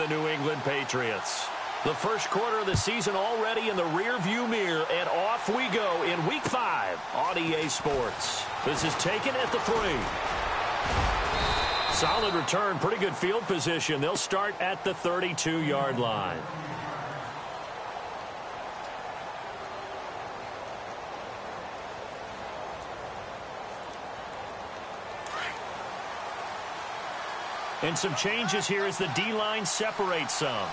the New England Patriots. The first quarter of the season already in the rear-view mirror, and off we go in Week 5 on EA Sports. This is taken at the 3. Solid return, pretty good field position. They'll start at the 32-yard line. And some changes here as the D-line separates some.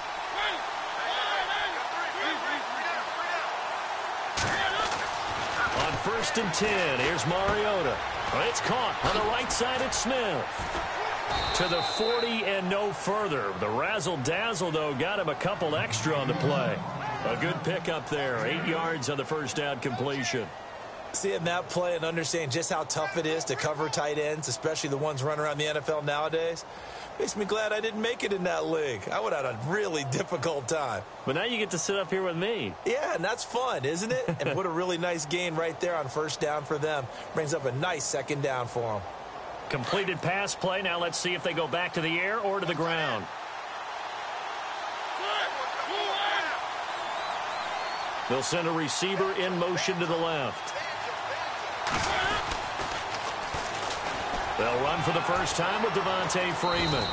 On 1st and 10, here's Mariota. It's caught on the right side at Smith. To the 40 and no further. The razzle-dazzle, though, got him a couple extra on the play. A good pickup there. 8 yards on the first down completion. Seeing that play and understanding just how tough it is to cover tight ends, especially the ones running around the NFL nowadays, makes me glad I didn't make it in that league. I would have had a really difficult time. But now you get to sit up here with me. Yeah, and that's fun, isn't it? And what a really nice gain right there on first down for them. Brings up a nice second down for them. Completed pass play. Now let's see if they go back to the air or to the ground. They'll send a receiver in motion to the left. They'll run for the first time with Devontae Freeman.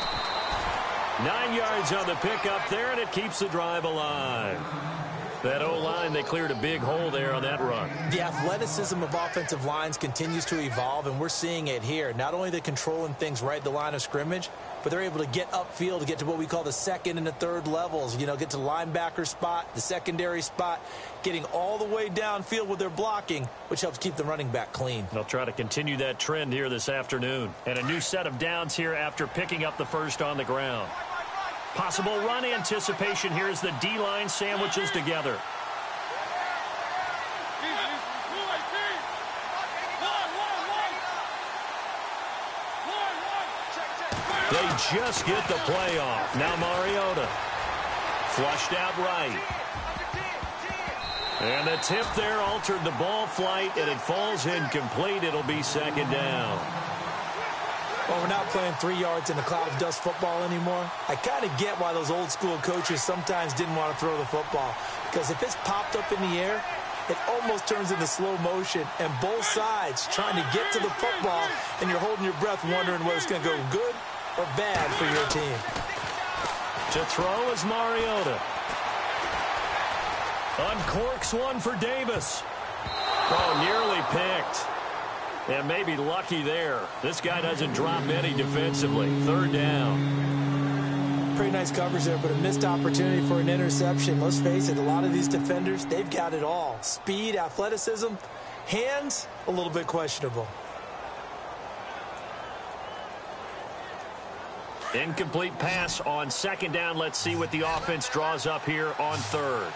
9 yards on the pickup there, and it keeps the drive alive. That O-line, they cleared a big hole there on that run. The athleticism of offensive lines continues to evolve, and we're seeing it here. Not only are they controlling things right at the line of scrimmage, but they're able to get upfield to get to what we call the second and the third levels. You know, get to the linebacker spot, the secondary spot, getting all the way downfield with their blocking, which helps keep the running back clean. They'll try to continue that trend here this afternoon. And a new set of downs here after picking up the first on the ground. Possible run anticipation here as the D-line sandwiches together. They just get the play off. Now Mariota. Flushed out right. And the tip there altered the ball flight, and it falls incomplete. It'll be second down. Well, we're not playing 3 yards in a cloud of dust football anymore. I kind of get why those old school coaches sometimes didn't want to throw the football. Because if it's popped up in the air, it almost turns into slow motion. And both sides trying to get to the football, and you're holding your breath wondering whether it's going to go good or bad for your team. To throw is Mariota. Uncorks one for Davis. Oh, nearly picked. And maybe lucky there. This guy doesn't drop many defensively. Third down. Pretty nice coverage there, but a missed opportunity for an interception. Let's face it, a lot of these defenders, they've got it all. Speed, athleticism, hands, a little bit questionable. Incomplete pass on second down. Let's see what the offense draws up here on third.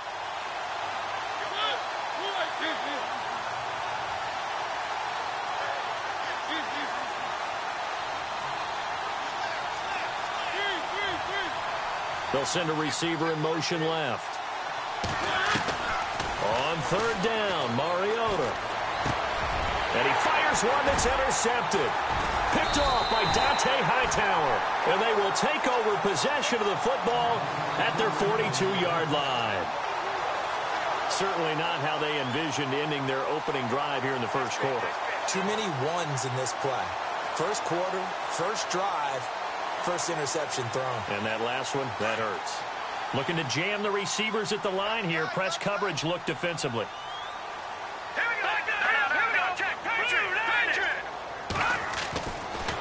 They'll send a receiver in motion left. On third down, Mariota. And he fires one that's intercepted. Picked off by Dante Hightower. And they will take over possession of the football at their 42-yard line. Certainly not how they envisioned ending their opening drive here in the first quarter. Too many ones in this play. First quarter, first drive, first interception thrown. And that last one, that hurts. Looking to jam the receivers at the line here. Press coverage look defensively.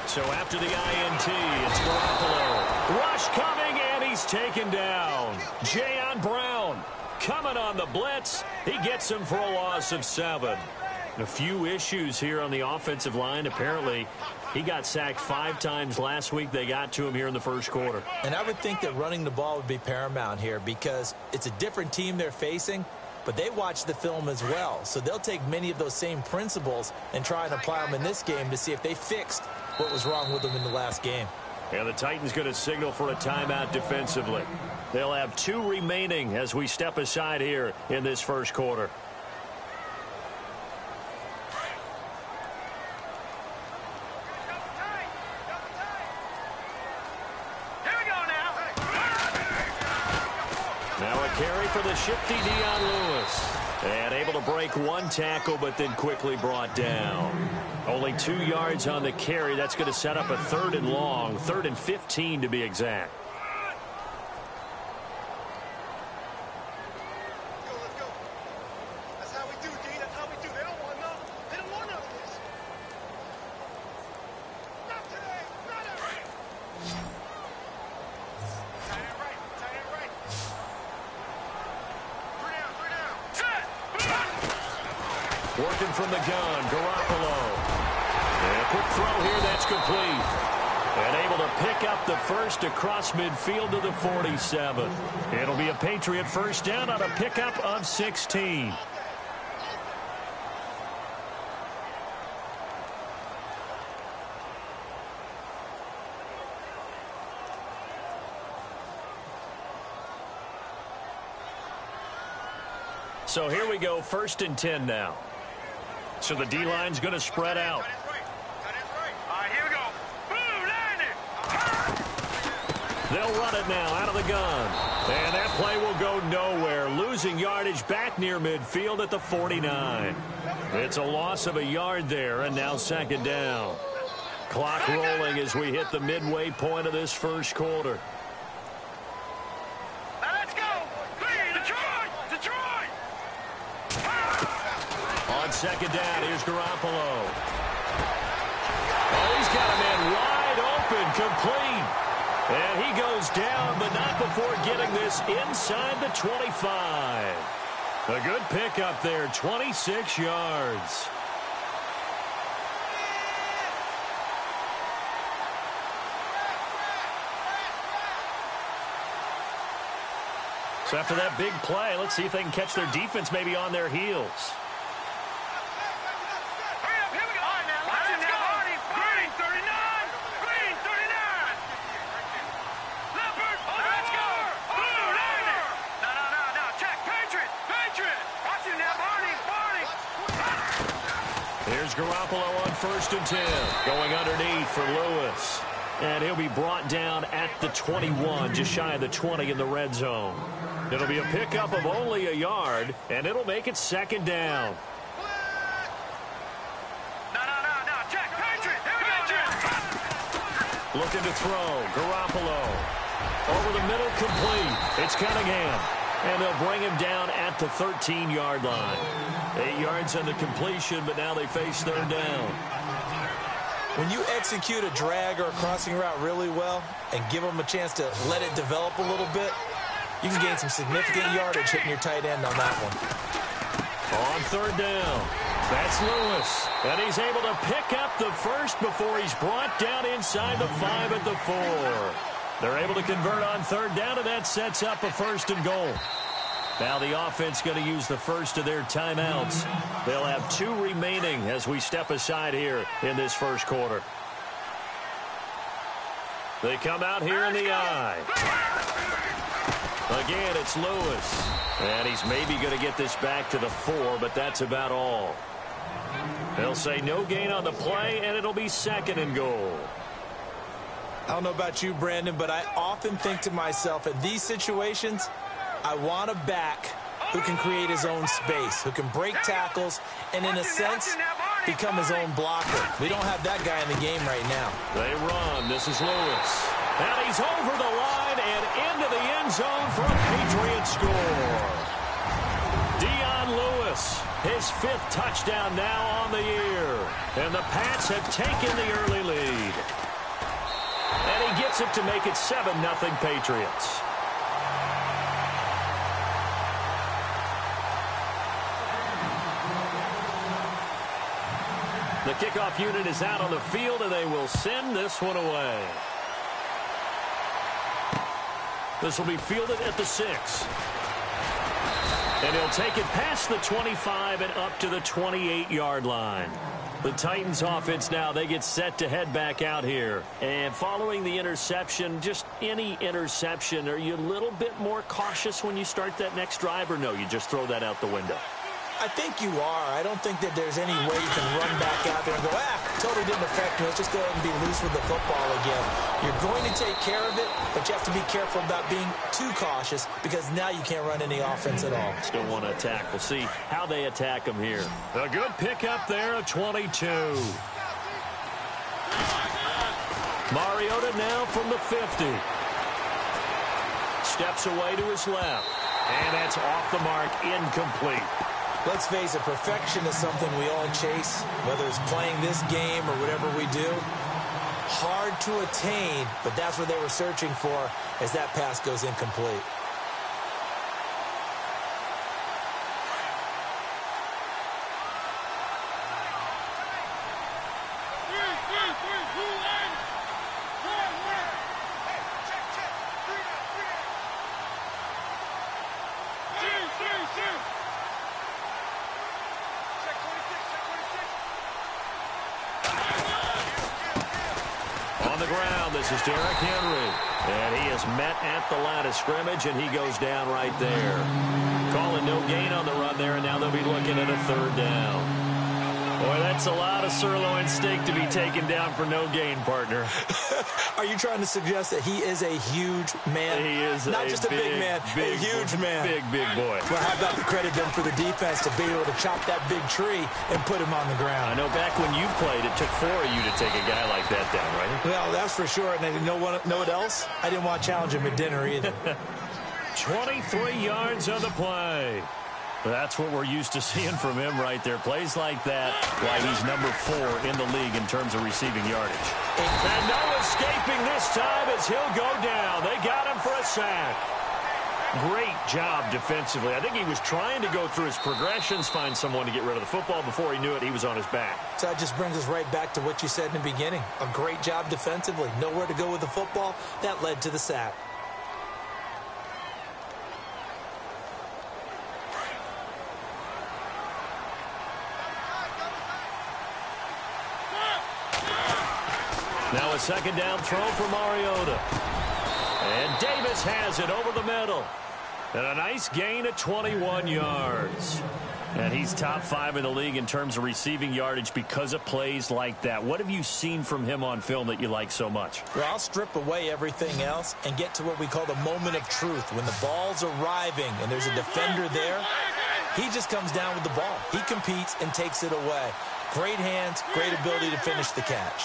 So after the INT, it's Garoppolo. Rush coming, and he's taken down. Jayon Brown coming on the blitz. He gets him for a loss of 7. A few issues here on the offensive line. Apparently, he got sacked 5 times last week. They got to him here in the first quarter. And I would think that running the ball would be paramount here because it's a different team they're facing, but they watch the film as well. So they'll take many of those same principles and try and apply them in this game to see if they fixed what was wrong with them in the last game. And the Titans going to signal for a timeout defensively. They'll have 2 remaining as we step aside here in this first quarter. Now a carry for the shifty Dion Lewis. And able to break one tackle, but then quickly brought down. Only 2 yards on the carry. That's going to set up a 3rd and long, 3rd and 15 to be exact. Working from the gun, Garoppolo. And a quick throw here, that's complete. And able to pick up the first across midfield to the 47. It'll be a Patriot first down on a pickup of 16. So here we go, 1st and 10 now. So the D-line's going to spread out. All right, here we go. Boom, landed. They'll run it now out of the gun. And that play will go nowhere. Losing yardage back near midfield at the 49. It's a loss of a yard there, and now 2nd down. Clock rolling as we hit the midway point of this first quarter. Let's go. Detroit. On 2nd down, here's Garoppolo. Oh, he's got a man wide open, complete. And he goes down, but not before getting this inside the 25. A good pickup there, 26 yards. So after that big play, let's see if they can catch their defense maybe on their heels. Here's Garoppolo on 1st and 10. Going underneath for Lewis. And he'll be brought down at the 21, just shy of the 20 in the red zone. It'll be a pickup of only a yard, and it'll make it 2nd down. Check, Patriot. Looking to throw. Garoppolo. Over the middle, complete. It's Cunningham. And they'll bring him down at the 13-yard line. 8 yards on the completion, but now they face 3rd down. When you execute a drag or a crossing route really well and give them a chance to let it develop a little bit, you can gain some significant yardage hitting your tight end on that one. On 3rd down, that's Lewis. And he's able to pick up the first before he's brought down inside the 5 at the 4. They're able to convert on 3rd down, and that sets up a 1st and goal. Now the offense going to use the first of their timeouts. They'll have 2 remaining as we step aside here in this first quarter. They come out here in the eye. Again, it's Lewis. And he's maybe going to get this back to the 4, but that's about all. They'll say no gain on the play, and it'll be 2nd and goal. I don't know about you, Brandon, but I often think to myself, in these situations, I want a back who can create his own space, who can break tackles, and in a sense, become his own blocker. We don't have that guy in the game right now. They run. This is Lewis. And he's over the line and into the end zone for a Patriot score. Dion Lewis, his 5th touchdown now on the year. And the Pats have taken the early lead. And he gets it to make it 7-0 Patriots. The kickoff unit is out on the field, and they will send this one away. This will be fielded at the 6. And he'll take it past the 25 and up to the 28-yard line. The Titans offense now, they get set to head back out here. And following the interception, just any interception, are you a little bit more cautious when you start that next drive, or no, you just throw that out the window? I think you are. I don't think that there's any way you can run back out there and go, totally didn't affect me. Let's just go ahead and be loose with the football again. You're going to take care of it, but you have to be careful about being too cautious because now you can't run any offense at all. Still want to attack. We'll see how they attack him here. A good pickup there of 22. Mariota now from the 50. Steps away to his left. And that's off the mark, incomplete. Let's face it, perfection is something we all chase, whether it's playing this game or whatever we do. Hard to attain, but that's what they were searching for as that pass goes incomplete. On the ground, this is Derrick Henry. And he is met at the line of scrimmage, and he goes down right there. Calling no gain on the run there, and now they'll be looking at a third down. Boy, that's a lot of sirloin steak to be taken down for no gain, partner. Are you trying to suggest that he is a huge man? He is not just a big man, a huge man. Big boy. Well, how about the credit then for the defense to be able to chop that big tree and put him on the ground? I know back when you played, it took 4 of you to take a guy like that down, right? Well, that's for sure. And you know what else? I didn't want to challenge him at dinner either. 23 yards on the play. That's what we're used to seeing from him right there. Plays like that, why he's number 4 in the league in terms of receiving yardage. And no escaping this time as he'll go down. They got him for a sack. Great job defensively. I think he was trying to go through his progressions, find someone to get rid of the football. Before he knew it, he was on his back. So that just brings us right back to what you said in the beginning. A great job defensively. Nowhere to go with the football. That led to the sack. Now a second down throw for Mariota. And Davis has it over the middle. And a nice gain of 21 yards. And he's top 5 in the league in terms of receiving yardage because of plays like that. What have you seen from him on film that you like so much? Well, I'll strip away everything else and get to what we call the moment of truth. When the ball's arriving and there's a defender there, he just comes down with the ball. He competes and takes it away. Great hands, great ability to finish the catch.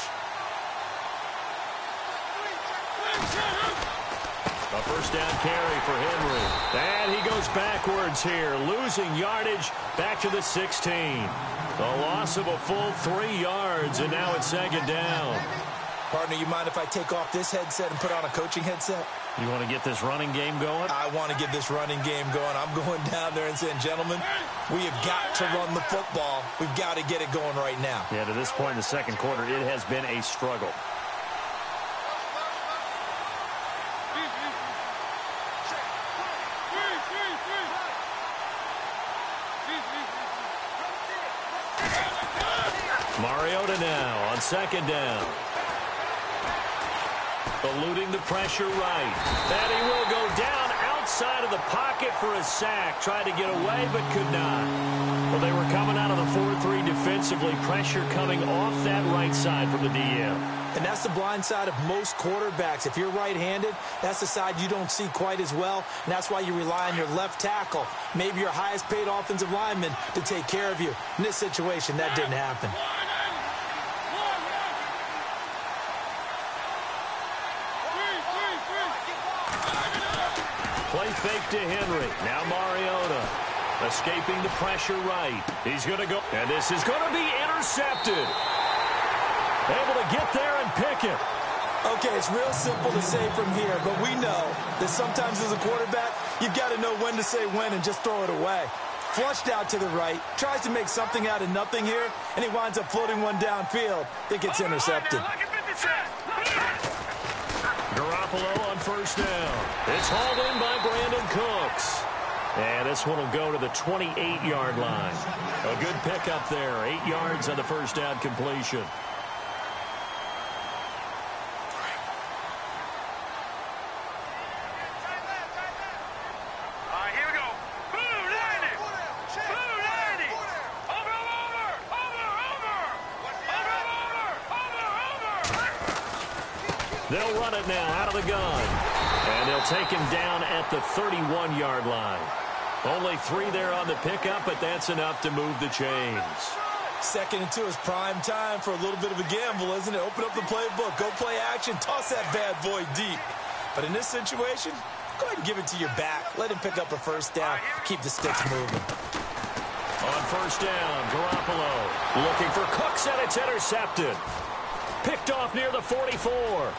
A first down carry for Henry. And he goes backwards here, losing yardage back to the 16. A loss of a full 3 yards, and now it's second down. Partner, you mind if I take off this headset and put on a coaching headset? You want to get this running game going? I want to get this running game going. I'm going down there and saying, gentlemen, we have got to run the football. We've got to get it going right now. Yeah, to this point in the second quarter, it has been a struggle. Mariota now on second down. Eluding the pressure right. And he will go down outside of the pocket for a sack. Tried to get away, but could not. Well, they were coming out of the 4-3 defensively. Pressure coming off that right side from the DM. And that's the blind side of most quarterbacks. If you're right-handed, that's the side you don't see quite as well. And that's why you rely on your left tackle, maybe your highest-paid offensive lineman, to take care of you. In this situation, that didn't happen. Play fake to Henry. Now Mariota escaping the pressure right. He's going to go. And this is going to be intercepted. Able to get there and pick it. Okay, it's real simple to say from here, but we know that sometimes as a quarterback, you've got to know when to say when and just throw it away. Flushed out to the right, tries to make something out of nothing here, and he winds up floating one downfield that gets intercepted. Garoppolo on first down. It's hauled in by Brandon Cooks. And this one will go to the 28-yard line. A good pickup there. 8 yards on the first down completion. They'll run it now out of the gun. And they'll take him down at the 31-yard line. Only 3 there on the pickup, but that's enough to move the chains. Second and 2 is prime time for a little bit of a gamble, isn't it? Open up the playbook, go play action, toss that bad boy deep. But in this situation, go ahead and give it to your back. Let him pick up a first down, keep the sticks moving. On first down, Garoppolo looking for Cooks, and it's intercepted. Picked off near the 44.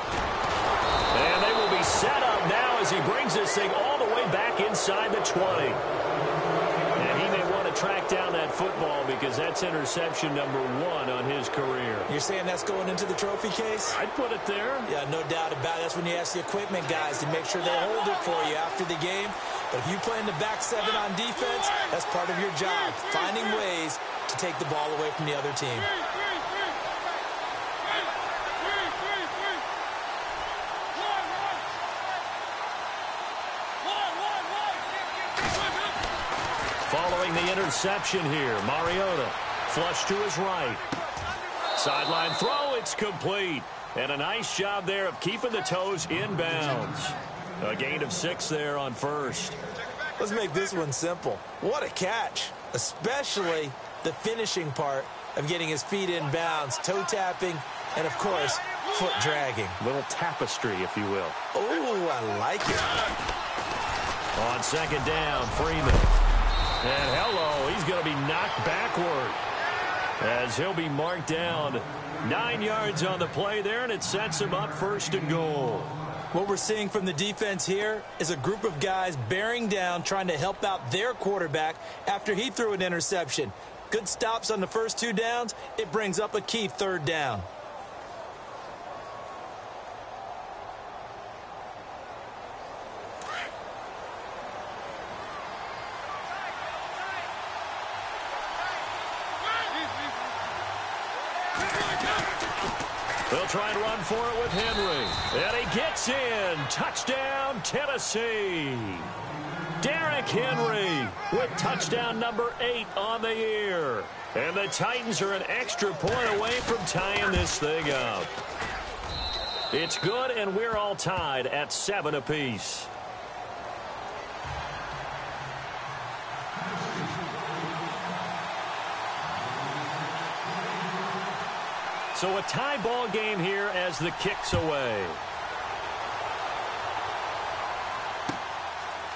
And they will be set up now as he brings this thing all the way back inside the 20. And he may want to track down that football because that's interception number 1 on his career. You're saying that's going into the trophy case? I'd put it there. Yeah, no doubt about it. That's when you ask the equipment guys to make sure they hold it for you after the game. But if you play in the back 7 on defense, that's part of your job, finding ways to take the ball away from the other team. Following the interception here, Mariota flush to his right. Sideline throw, it's complete. And a nice job there of keeping the toes in bounds. A gain of 6 there on first. Let's make this one simple. What a catch, especially the finishing part of getting his feet in bounds, toe tapping, and, of course, foot dragging. Little tapestry, if you will. Oh, I like it. On second down, Freeman. And hello, he's going to be knocked backward as he'll be marked down. 9 yards on the play there, and it sets him up first and goal. What we're seeing from the defense here is a group of guys bearing down, trying to help out their quarterback after he threw an interception. Good stops on the first 2 downs. It brings up a key 3rd down. They'll try and run for it with Henry. And he gets in. Touchdown, Tennessee. Derrick Henry with touchdown number 8 on the year. And the Titans are an extra point away from tying this thing up. It's good, and we're all tied at 7 apiece. So a tie ball game here as the kick's away.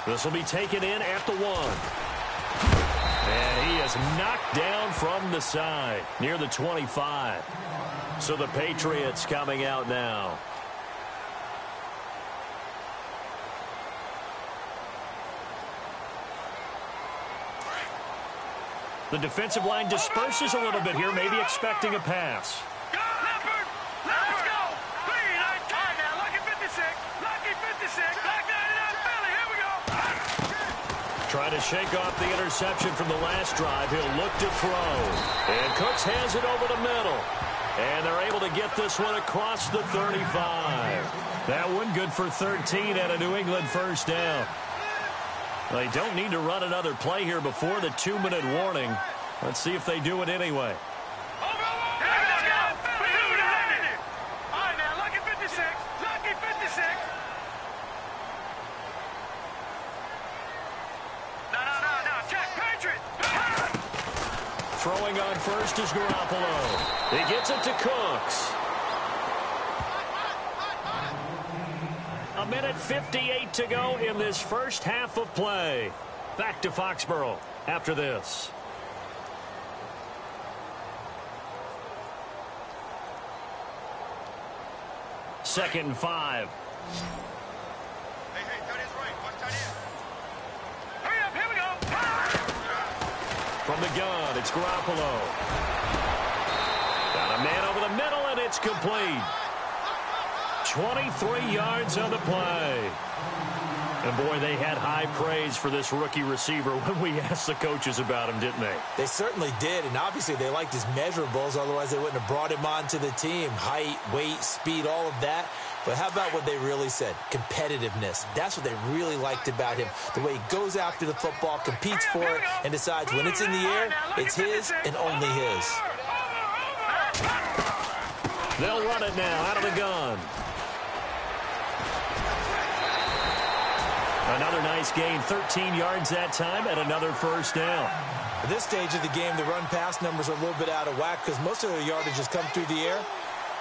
This will be taken in at the 1. And he is knocked down from the side near the 25. So the Patriots coming out now. The defensive line disperses a little bit here, maybe expecting a pass. Trying to shake off the interception from the last drive. He'll look to throw. And Cooks has it over the middle. And they're able to get this one across the 35. That one good for 13 at a New England first down. They don't need to run another play here before the 2-minute warning. Let's see if they do it anyway. Throwing on first is Garoppolo. He gets it to Cooks. 1:58 to go in this first half of play. Back to Foxborough after this. Second and 5. From the gun, it's Garoppolo. Got a man over the middle, and it's complete. 23 yards on the play. And, boy, they had high praise for this rookie receiver when we asked the coaches about him, didn't they? They certainly did, and obviously they liked his measurables. Otherwise, they wouldn't have brought him onto the team. Height, weight, speed, all of that. But how about what they really said? Competitiveness. That's what they really liked about him. The way he goes after the football, competes for it, and decides when it's in the air, it's his and only his. They'll run it now out of the gun. Another nice gain, 13 yards that time, and another first down. At this stage of the game, the run-pass numbers are a little bit out of whack because most of their yardage has come through the air.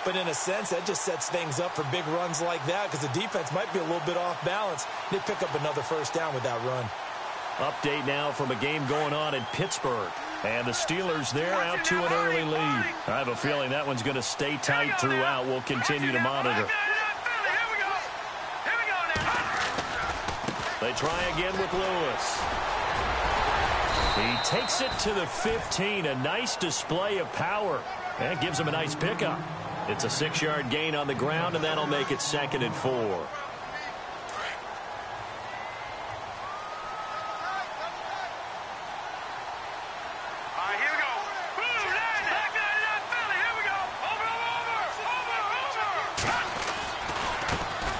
But in a sense, that just sets things up for big runs like that because the defense might be a little bit off balance. They pick up another first down with that run. Update now from a game going on in Pittsburgh. And the Steelers, they're out to an early lead. I have a feeling that one's going to stay tight throughout. We'll continue to monitor. They try again with Lewis. He takes it to the 15. A nice display of power. And gives him a nice pickup. It's a 6-yard gain on the ground, and that'll make it 2nd and 4.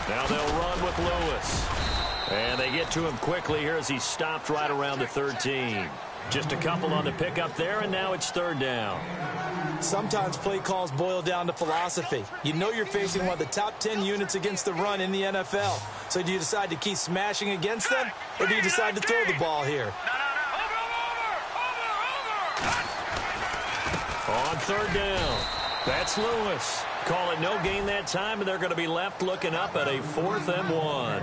Now they'll run with Lewis. And they get to him quickly here as he stopped right around the 13. Just a couple on the pickup there, and now it's 3rd down. Sometimes play calls boil down to philosophy. You know you're facing one of the top 10 units against the run in the NFL. So do you decide to keep smashing against them, or do you decide to throw the ball here? On 3rd down, that's Lewis. Call it no gain that time, and they're going to be left looking up at a 4th and 1.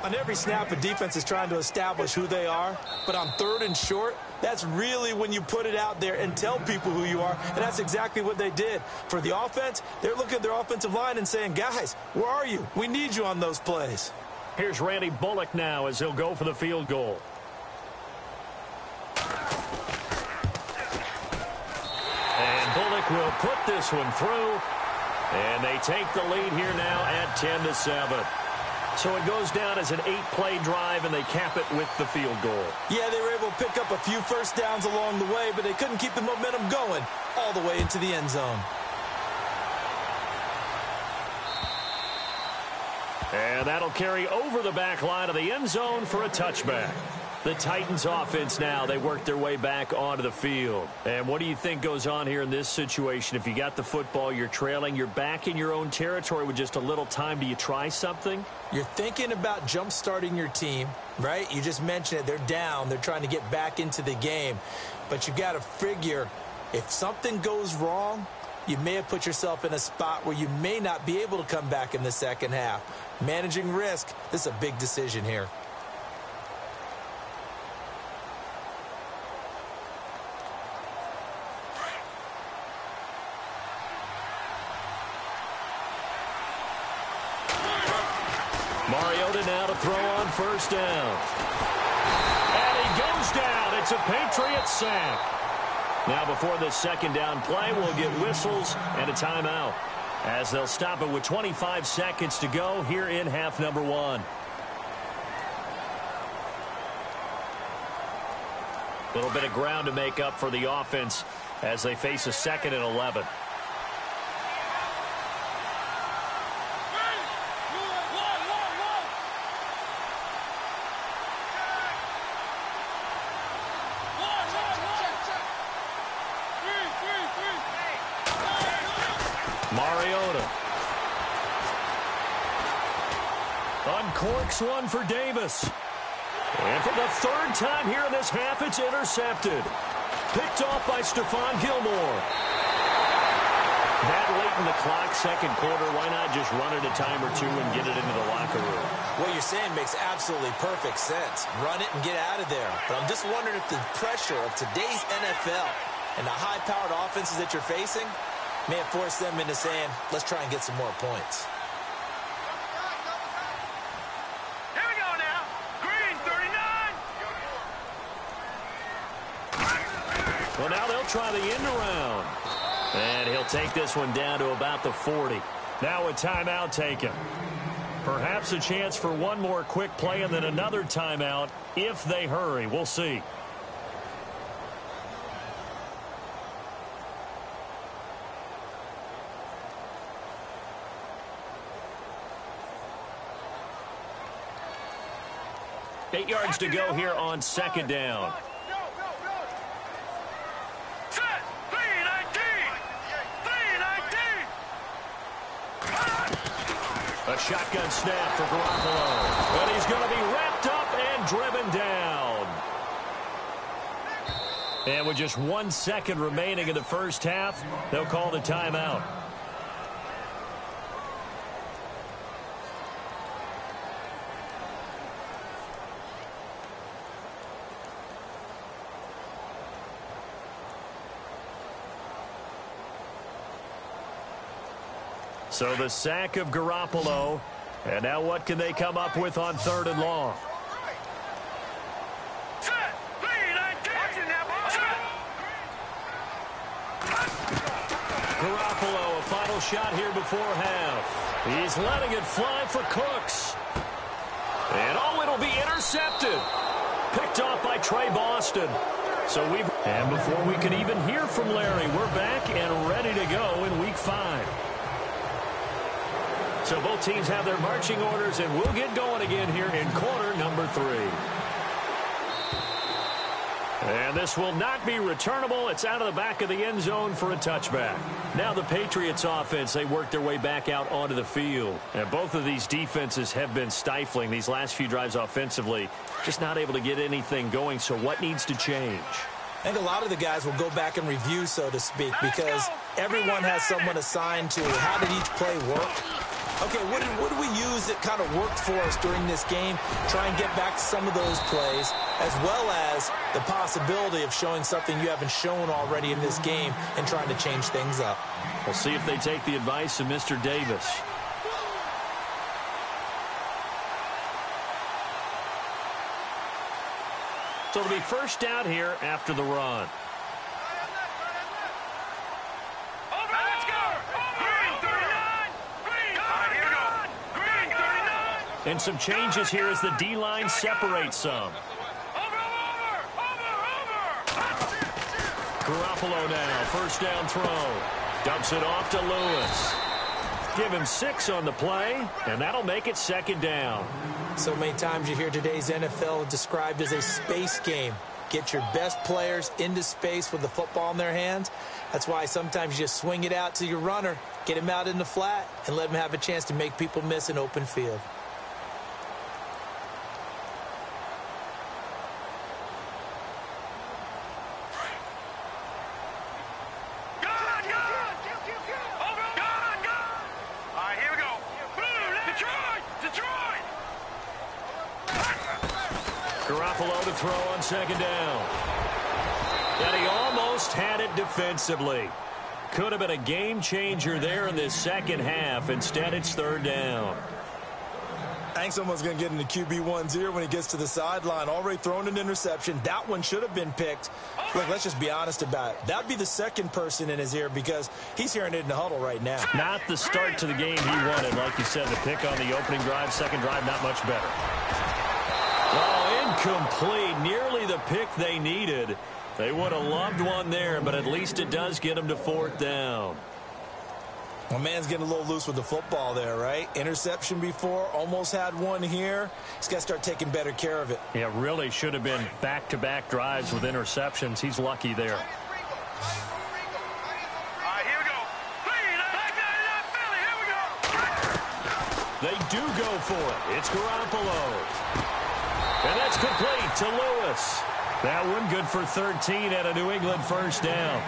On every snap, a defense is trying to establish who they are, but on 3rd and short, that's really when you put it out there and tell people who you are, and that's exactly what they did. For the offense, they're looking at their offensive line and saying, guys, where are you? We need you on those plays. Here's Randy Bullock now as he'll go for the field goal. And Bullock will put this one through, and they take the lead here now at 10-7. So it goes down as an 8-play drive, and they cap it with the field goal. Yeah, they were able to pick up a few first downs along the way, but they couldn't keep the momentum going all the way into the end zone. And that'll carry over the back line of the end zone for a touchback. The Titans offense now, they work their way back onto the field. And what do you think goes on here in this situation? If you got the football, you're trailing, you're back in your own territory with just a little time. Do you try something? You're thinking about jump-starting your team, right? You just mentioned it. They're down. They're trying to get back into the game. But you got to figure if something goes wrong, you may have put yourself in a spot where you may not be able to come back in the second half. Managing risk, this is a big decision here. Mariota now to throw on first down. And he goes down. It's a Patriots sack. Now before this second down play, we'll get whistles and a timeout, as they'll stop it with 25 seconds to go here in half number 1. A little bit of ground to make up for the offense as they face a 2nd and 11. Mariota. Uncorks one for Davis. And for the 3rd time here in this half, it's intercepted. Picked off by Stephon Gilmore. That late in the clock, 2nd quarter, why not just run it a time or two and get it into the locker room? What you're saying makes absolutely perfect sense. Run it and get out of there. But I'm just wondering if the pressure of today's NFL and the high-powered offenses that you're facing may have forced them into saying, let's try and get some more points. Here we go now. Green, 39. Well, now they'll try the end around. And he'll take this one down to about the 40. Now a timeout taken. Perhaps a chance for one more quick play and then another timeout if they hurry. We'll see. Eight yards to go here on 2nd down. Set. 3-19. A shotgun snap for Garoppolo. And he's driven down. And with just 1 second remaining in the first half, they'll call the timeout. So the sack of Garoppolo. And now what can they come up with on 3rd and long? Garoppolo, a final shot here before half. He's letting it fly for Cooks. And it'll be intercepted. Picked off by Trey Boston. And before we can even hear from Larry, we're back and ready to go in Week 5. So both teams have their marching orders, and we'll get going again here in quarter number 3. And this will not be returnable. It's out of the back of the end zone for a touchback. Now the Patriots offense, they work their way back out onto the field. And both of these defenses have been stifling these last few drives offensively. Just not able to get anything going. So what needs to change? I think a lot of the guys will go back and review, so to speak, because everyone has someone assigned to how did each play work. Okay, what did we use that kind of worked for us during this game? Try and get back to some of those plays, as well as the possibility of showing something you haven't shown already in this game and trying to change things up. We'll see if they take the advice of Mr. Davis. So it'll be first down here after the run. And some changes here as the D-line separates some. Garoppolo now, first down throw. Dumps it off to Lewis. Give him 6 on the play, and that'll make it 2nd down. So many times you hear today's NFL described as a space game. Get your best players into space with the football in their hands. That's why sometimes you just swing it out to your runner, get him out in the flat, and let him have a chance to make people miss an open field. Garoppolo to throw on 2nd down. And he almost had it defensively. Could have been a game changer there in this second half. Instead, it's 3rd down. I think someone's going to get into QB1-0 when he gets to the sideline. Already thrown an interception. That one should have been picked. Look, let's just be honest about it. That would be the second person in his ear because he's hearing it in the huddle right now. Not the start to the game he wanted. Like you said, the pick on the opening drive, second drive, not much better. Oh, incomplete. Nearly the pick they needed. They would have loved one there, but at least it does get them to 4th down. Well, man's getting a little loose with the football there, right? Interception before, almost had one here. He's got to start taking better care of it. Yeah, really should have been back-to-back drives with interceptions. He's lucky there. They do go for it. It's Garoppolo. And that's complete to Lewis. That one good for 13 at a New England first down.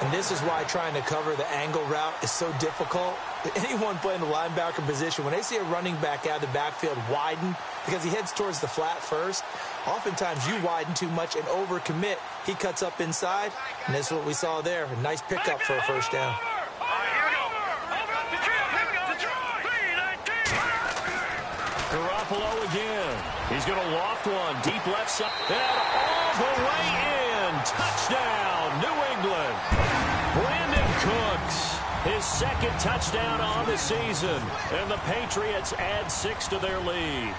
And this is why trying to cover the angle route is so difficult. Anyone playing the linebacker position, when they see a running back out of the backfield widen, because he heads towards the flat first, oftentimes you widen too much and overcommit. He cuts up inside, and that's what we saw there. A nice pickup for a first down. Garoppolo again. He's going to loft one. Deep left side. And all the way in. Touchdown, New England. Brandon Cooks. His 2nd touchdown on the season. And the Patriots add 6 to their lead.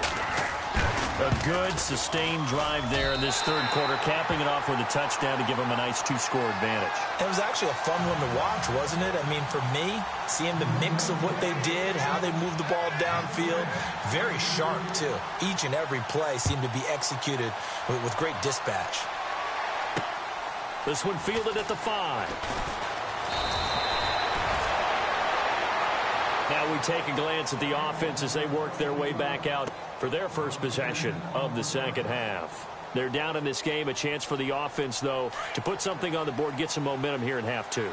A good, sustained drive there in this 3rd quarter, capping it off with a touchdown to give them a nice 2-score advantage. It was actually a fun one to watch, wasn't it? I mean, for me, seeing the mix of what they did, how they moved the ball downfield, very sharp, too. Each and every play seemed to be executed with great dispatch. This one fielded at the 5. Now we take a glance at the offense as they work their way back out for their first possession of the second half. They're down in this game. A chance for the offense, though, to put something on the board, get some momentum here in half two.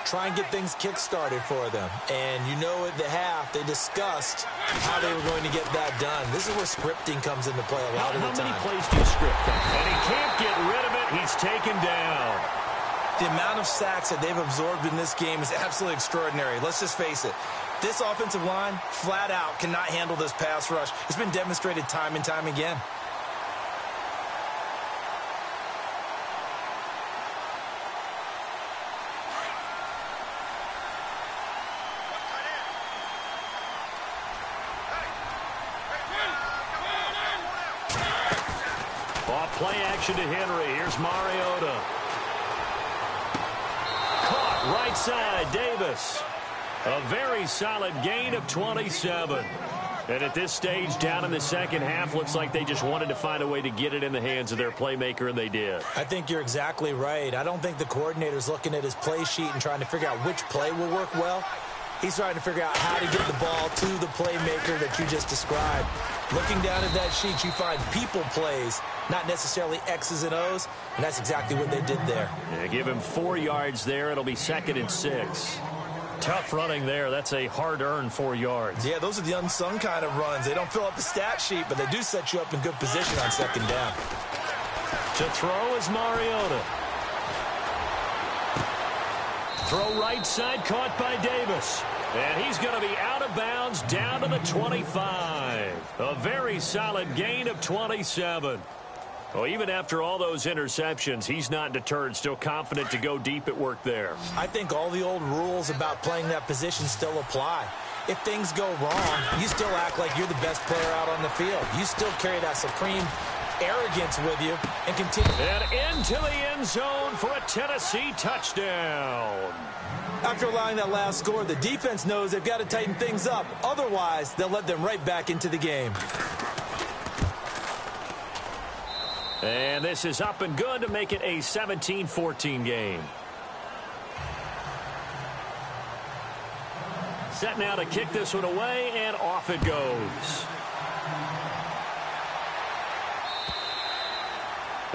Try and get things kick-started for them. And you know at the half, they discussed how they were going to get that done. This is where scripting comes into play a lot of the time. How many plays do you script? And he can't get rid of it. He's taken down. The amount of sacks that they've absorbed in this game is absolutely extraordinary. Let's just face it. This offensive line, flat out, cannot handle this pass rush. It's been demonstrated time and time again. Play action to Henry. Here's Mariota. Caught right side, Davis. A very solid gain of 27. And at this stage, down in the second half, looks like they just wanted to find a way to get it in the hands of their playmaker, and they did. I think you're exactly right. I don't think the coordinator's looking at his play sheet and trying to figure out which play will work well. He's trying to figure out how to get the ball to the playmaker that you just described. Looking down at that sheet, you find people plays, not necessarily X's and O's, and that's exactly what they did there. Yeah, give him 4 yards there. It'll be 2nd and 6. Tough running there. That's a hard-earned 4 yards. Yeah, those are the unsung kind of runs. They don't fill up the stat sheet, but they do set you up in good position on 2nd down. To throw is Mariota. Throw right side, caught by Davis. And he's going to be out of bounds down to the 25. A very solid gain of 27. Well, even after all those interceptions, he's not deterred, still confident to go deep at work there. I think all the old rules about playing that position still apply. If things go wrong, you still act like you're the best player out on the field. You still carry that supreme arrogance with you and continue. And into the end zone for a Tennessee touchdown. After allowing that last score, the defense knows they've got to tighten things up. Otherwise, they'll let them right back into the game. And this is up and good to make it a 17-14 game. Set now to kick this one away, and off it goes.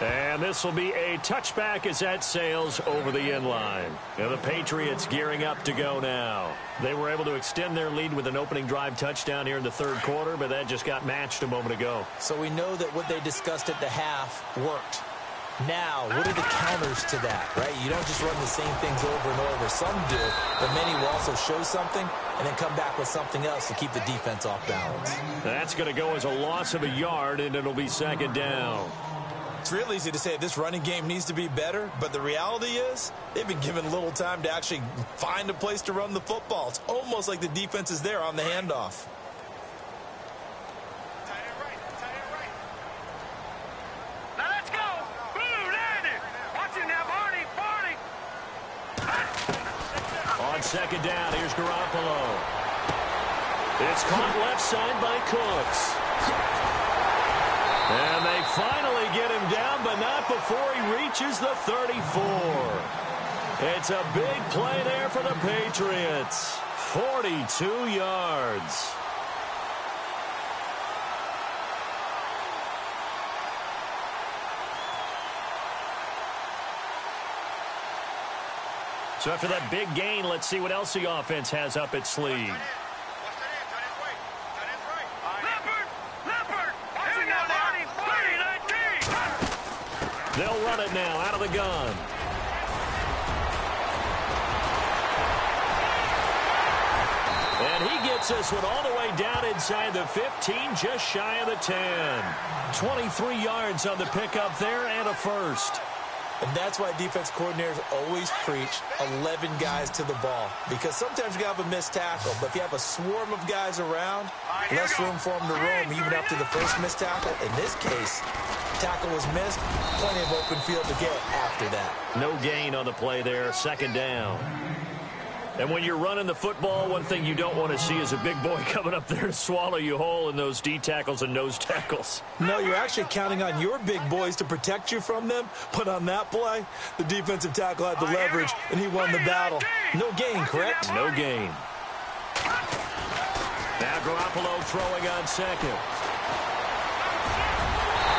And this will be a touchback as that sails over the end line. And the Patriots gearing up to go now. They were able to extend their lead with an opening drive touchdown here in the third quarter, but that just got matched a moment ago. So we know that what they discussed at the half worked. Now, what are the counters to that, right? You don't just run the same things over and over. Some do, but many will also show something and then come back with something else to keep the defense off balance. That's going to go as a loss of a yard, and it'll be 2nd down. It's real easy to say this running game needs to be better, but the reality is they've been given little time to actually find a place to run the football. It's almost like the defense is there on the handoff. Now let's go. Boom, landed. Watch it now, Barney. On 2nd down, here's Garoppolo. It's caught left side by Cooks. And they finally get him down, but not before he reaches the 34. It's a big play there for the Patriots. 42 yards. So after that big gain, let's see what else the offense has up its sleeve. They'll run it now out of the gun. And he gets this one all the way down inside the 15, just shy of the 10. 23 yards on the pickup there and a first. And that's why defense coordinators always preach 11 guys to the ball. Because sometimes you have a missed tackle, but if you have a swarm of guys around, less room for them to roam even after the first missed tackle. In this case, tackle was missed, plenty of open field to get after that. No gain on the play there, 2nd down. And when you're running the football, one thing you don't want to see is a big boy coming up there to swallow you whole in those D tackles and nose tackles. No, you're actually counting on your big boys to protect you from them. But on that play, the defensive tackle had the leverage, and he won the battle. No gain, correct? No gain. Now Garoppolo throwing on second.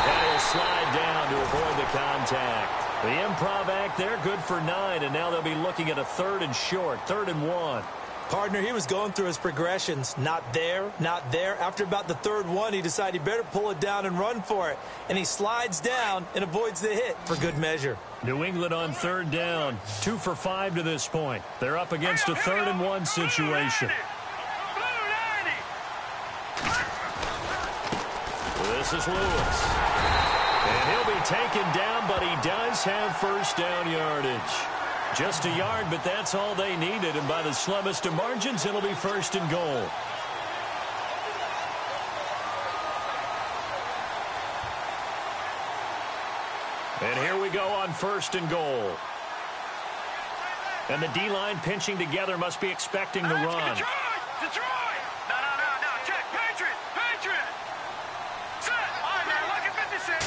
And he'll slide down to avoid the contact. The improv act there, good for 9, and now they'll be looking at a 3rd and short, 3rd and 1. Partner, he was going through his progressions. Not there, not there. After about the 3rd one, he decided he better pull it down and run for it. And he slides down and avoids the hit for good measure. New England on 3rd down. 2 for 5 to this point. They're up against a 3rd and 1 situation. This is Lewis. And he'll be taken down, but he does have first down yardage. Just a yard, but that's all they needed. And by the slimmest of margins, it'll be 1st and goal. And here we go on 1st and goal. And the D-line pinching together must be expecting the run. Detroit! No. Check. Patriot! Set! All right, man. Look at 56.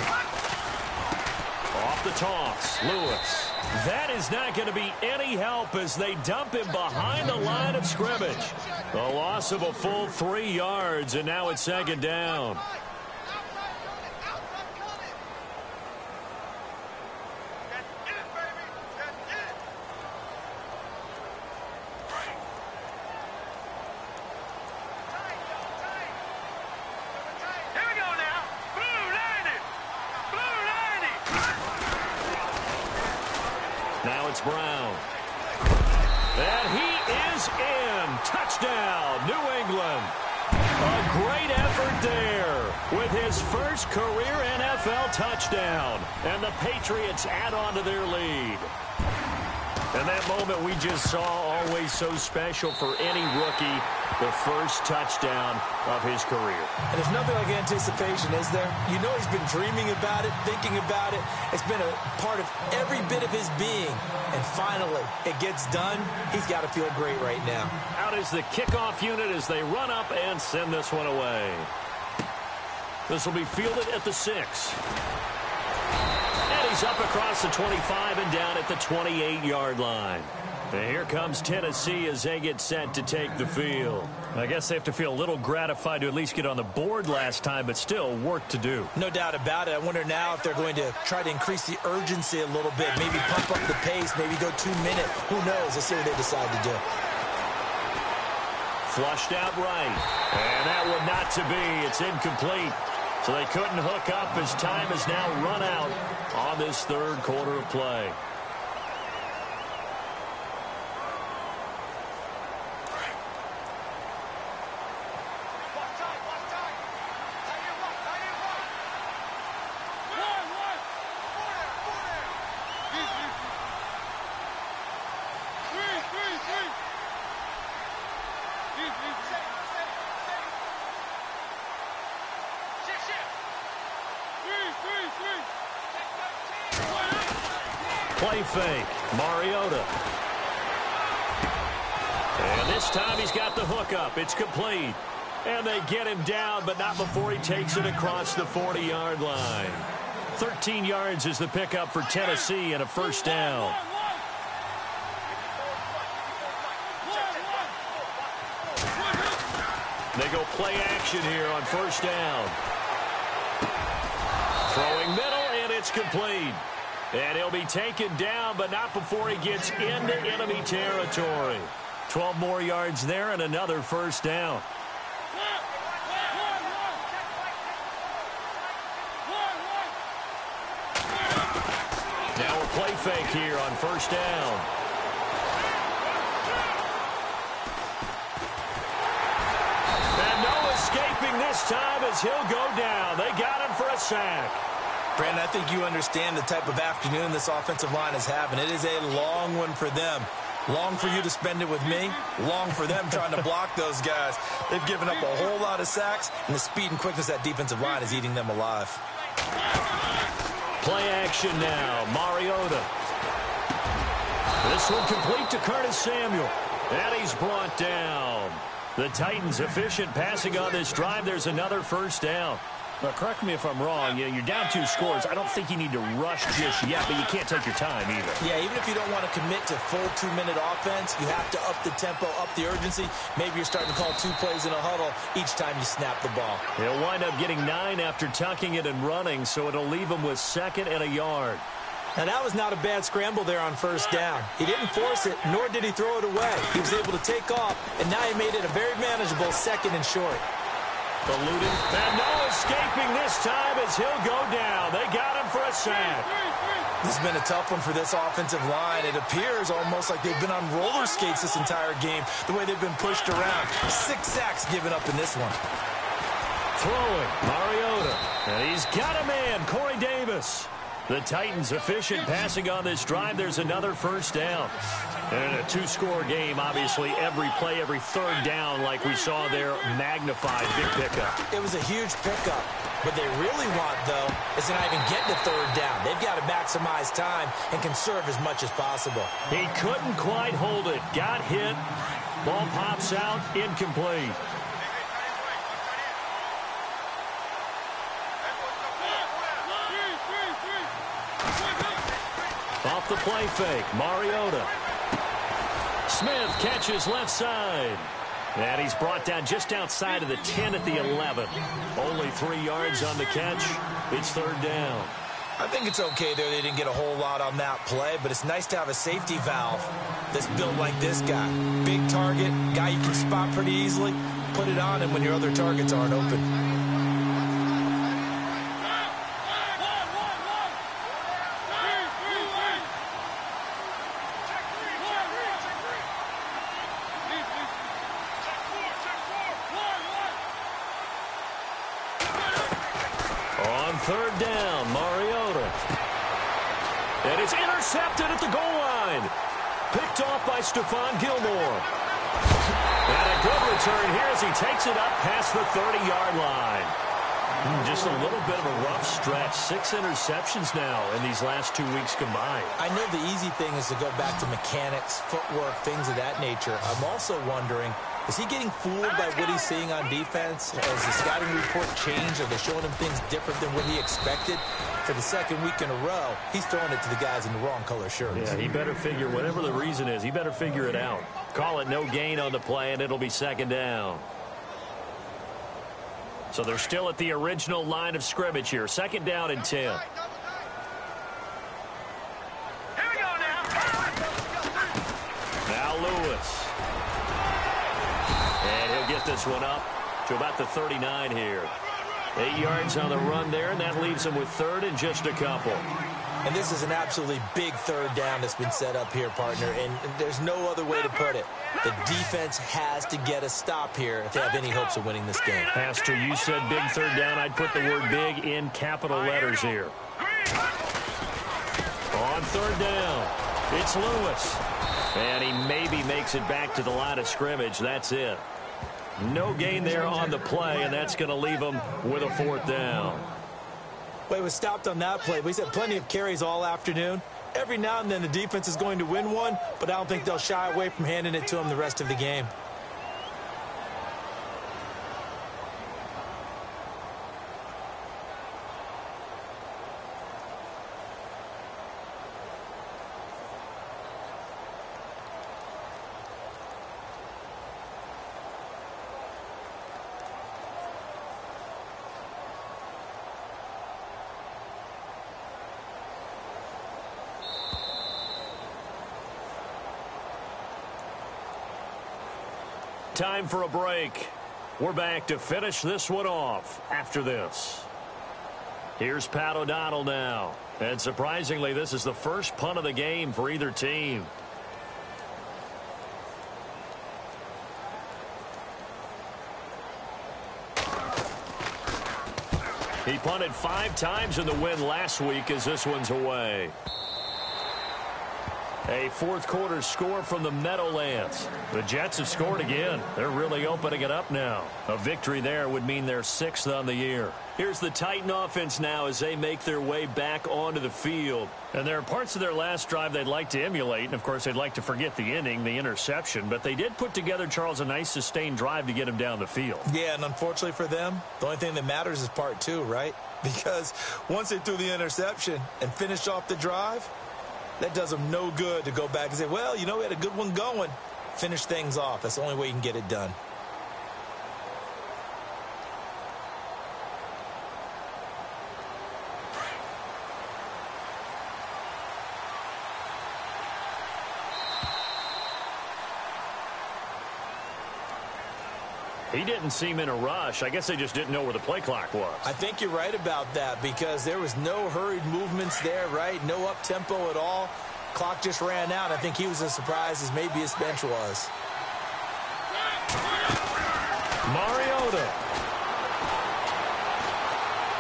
Off the toss. Lewis. That is not going to be any help as they dump him behind the line of scrimmage. A loss of a full 3 yards, and now it's 2nd down. Now it's Brown. And he is in. Touchdown, New England. A great effort there with his first career NFL touchdown. And the Patriots add on to their lead. And that moment we just saw, always so special for any rookie, the first touchdown of his career. And there's nothing like anticipation, is there? You know he's been dreaming about it, thinking about it. It's been a part of every bit of his being. And finally, it gets done. He's got to feel great right now. Out is the kickoff unit as they run up and send this one away. This will be fielded at the 6. And he's up across the 25 and down at the 28-yard line. And here comes Tennessee as they get set to take the field. I guess they have to feel a little gratified to at least get on the board last time, but still work to do. No doubt about it. I wonder now if they're going to try to increase the urgency a little bit, maybe pump up the pace, maybe go 2 minute. Who knows? Let's see what they decide to do. Flushed out right. And that one not to be. It's incomplete. So they couldn't hook up as time has now run out on this 3rd quarter of play. Play fake. Mariota. And this time he's got the hookup. It's complete. And they get him down, but not before he takes it across the 40-yard line. 13 yards is the pickup for Tennessee and a 1st down. They go play action here on 1st down. Throwing middle, and it's complete. And he'll be taken down, but not before he gets into enemy territory. 12 more yards there and another 1st down. Now a play fake here on 1st down. And no escaping this time as he'll go down. They got him for a sack. Brandon, I think you understand the type of afternoon this offensive line is having. It is a long one for them. Long for you to spend it with me. Long for them trying to block those guys. They've given up a whole lot of sacks, and the speed and quickness of that defensive line is eating them alive. Play action now. Mariota. This one complete to Curtis Samuel. And he's brought down. The Titans efficient passing on this drive. There's another 1st down. Well, correct me if I'm wrong. You're down 2 scores. I don't think you need to rush just yet, but you can't take your time either. Yeah, even if you don't want to commit to full 2-minute offense, you have to up the tempo, up the urgency. Maybe you're starting to call 2 plays in a huddle each time you snap the ball. He'll wind up getting 9 after tucking it and running, so it'll leave him with 2nd and a yard. Now, that was not a bad scramble there on 1st down. He didn't force it, nor did he throw it away. He was able to take off, and now he made it a very manageable 2nd and short. Eluding, and no escaping this time as he'll go down. They got him for a sack. This has been a tough one for this offensive line. It appears almost like they've been on roller skates this entire game, the way they've been pushed around. 6 sacks given up in this one. Throwing, Mariota, and he's got a man, Corey Davis. The Titans efficient passing on this drive. There's another 1st down. And a 2-score game, obviously, every play, every 3rd down, like we saw there, magnified, big pickup. It was a huge pickup. What they really want, though, is to not even get to 3rd down. They've got to maximize time and conserve as much as possible. He couldn't quite hold it. Got hit. Ball pops out, incomplete. Off the play fake, Mariota. Smith catches left side. And he's brought down just outside of the 10 at the 11. Only 3 yards on the catch. It's 3rd down. I think it's okay there. They didn't get a whole lot on that play, but it's nice to have a safety valve that's built like this guy. Big target, guy you can spot pretty easily. Put it on him when your other targets aren't open. On 3rd down, Mariota. And it's intercepted at the goal line. Picked off by Stephon Gilmore. And a good return here as he takes it up past the 30-yard line. Just a little bit of a rough stretch. 6 interceptions now in these last 2 weeks combined. I know the easy thing is to go back to mechanics, footwork, things of that nature. I'm also wondering, is he getting fooled by what he's seeing on defense? Has the scouting report changed? Are they showing him things different than what he expected? For the 2nd week in a row, he's throwing it to the guys in the wrong color shirts. Yeah, he better figure, whatever the reason is, he better figure it out. Call it no gain on the play, and it'll be 2nd down. So they're still at the original line of scrimmage here. 2nd down and 10. Here we go now. Now Lewis. And he'll get this one up to about the 39 here. 8 yards on the run there, and that leaves him with 3rd and just a couple. And this is an absolutely big 3rd down that's been set up here, partner, and there's no other way to put it. The defense has to get a stop here if they have any hopes of winning this game. Pastor, you said big 3rd down. I'd put the word big in capital letters here. On 3rd down, it's Lewis. And he maybe makes it back to the line of scrimmage. That's it. No gain there on the play, and that's going to leave him with a 4th down. Well, he was stopped on that play, but he's had plenty of carries all afternoon. Every now and then the defense is going to win one, but I don't think they'll shy away from handing it to him the rest of the game. Time for a break. We're back to finish this one off after this. Here's Pat O'Donnell now. And surprisingly, this is the first punt of the game for either team. He punted 5 times in the win last week as this one's away. A fourth quarter score from the Meadowlands. The Jets have scored again. They're really opening it up now. A victory there would mean they're 6th on the year. Here's the Titan offense now as they make their way back onto the field. And there are parts of their last drive they'd like to emulate. And, of course, they'd like to forget the inning, the interception. But they did put together, Charles, a nice sustained drive to get him down the field. Yeah, and unfortunately for them, the only thing that matters is part 2, right? Because once they threw the interception and finished off the drive, that does them no good to go back and say, well, you know, we had a good one going. Finish things off. That's the only way you can get it done. He didn't seem in a rush. I guess they just didn't know where the play clock was. I think you're right about that because there was no hurried movements there, right? No up-tempo at all. Clock just ran out. I think he was as surprised as maybe his bench was. Mariota.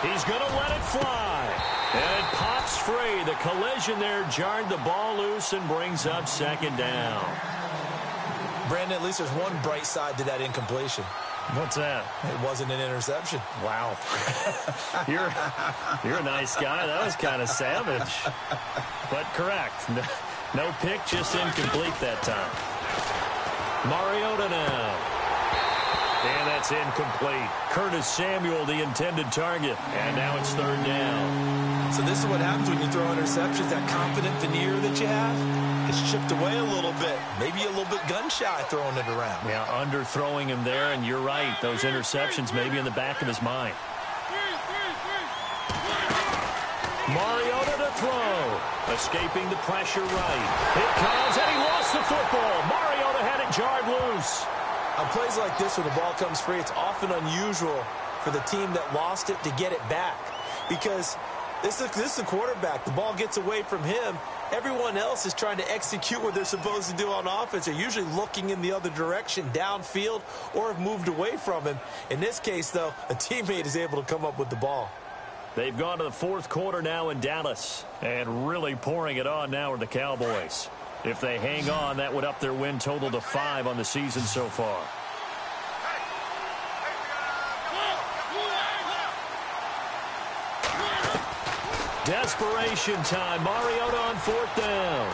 He's going to let it fly. And it pops free. The collision there jarred the ball loose and brings up 2nd down. Brandon, at least there's one bright side to that incompletion. What's that? It wasn't an interception. Wow. You're a nice guy. That was kind of savage. But correct. No pick, just incomplete that time. Mariota now. And that's incomplete. Curtis Samuel, the intended target. And now it's 3rd down. So this is what happens when you throw interceptions. That confident veneer that you have is chipped away a little bit. Maybe a little bit gun-shy throwing it around. Yeah, underthrowing him there, and you're right. Those interceptions may be in the back of his mind. Mariota to throw. Escaping the pressure right. It comes, and he lost the football. Mariota had it jarred loose. On plays like this where the ball comes free, it's often unusual for the team that lost it to get it back. Because this is the quarterback. The ball gets away from him. Everyone else is trying to execute what they're supposed to do on offense. They're usually looking in the other direction, downfield, or have moved away from him. In this case, though, a teammate is able to come up with the ball. They've gone to the 4th quarter now in Dallas. And really pouring it on now are the Cowboys. If they hang on, that would up their win total to 5 on the season so far. Desperation time. Mariota on 4th down.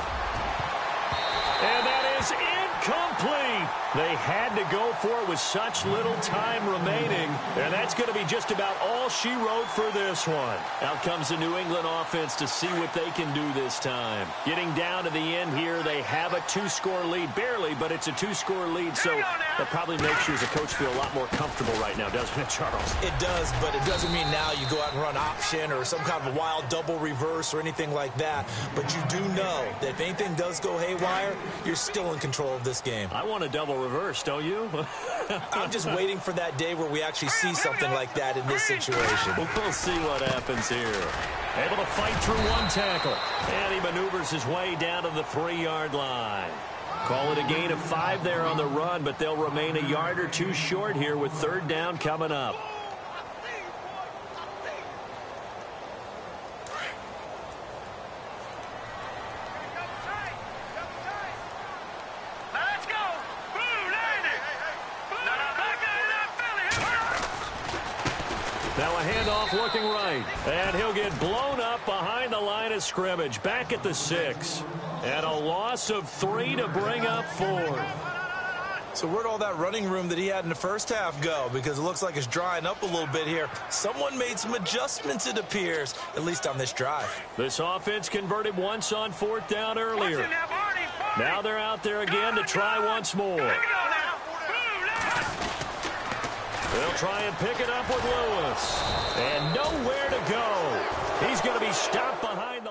And that is incomplete. They had to go for it with such little time remaining. And that's going to be just about all she wrote for this one. Out comes the New England offense to see what they can do this time. Getting down to the end here, they have a 2-score lead. Barely, but it's a 2-score lead. So that probably makes you as a coach feel a lot more comfortable right now, doesn't it, Charles? It does, but it doesn't mean now you go out and run option or some kind of a wild double reverse or anything like that. But you do know that if anything does go haywire, you're still in control of this game. I want a double reverse, don't you? I'm just waiting for that day where we actually see something like that in this situation. We'll see what happens here. Able to fight through one tackle. And he maneuvers his way down to the 3-yard line. Call it a gain of 5 there on the run, but they'll remain a yard or 2 short here with 3rd down coming up. Now a handoff looking right. And he'll get blown up behind the line of scrimmage. Back at the 6. And a loss of 3 to bring up 4. So where'd all that running room that he had in the first half go? Because it looks like it's drying up a little bit here. Someone made some adjustments, it appears, at least on this drive. This offense converted once on 4th down earlier. Now they're out there again to try once more. They'll try and pick it up with Lewis. And nowhere to go. He's going to be stopped behind the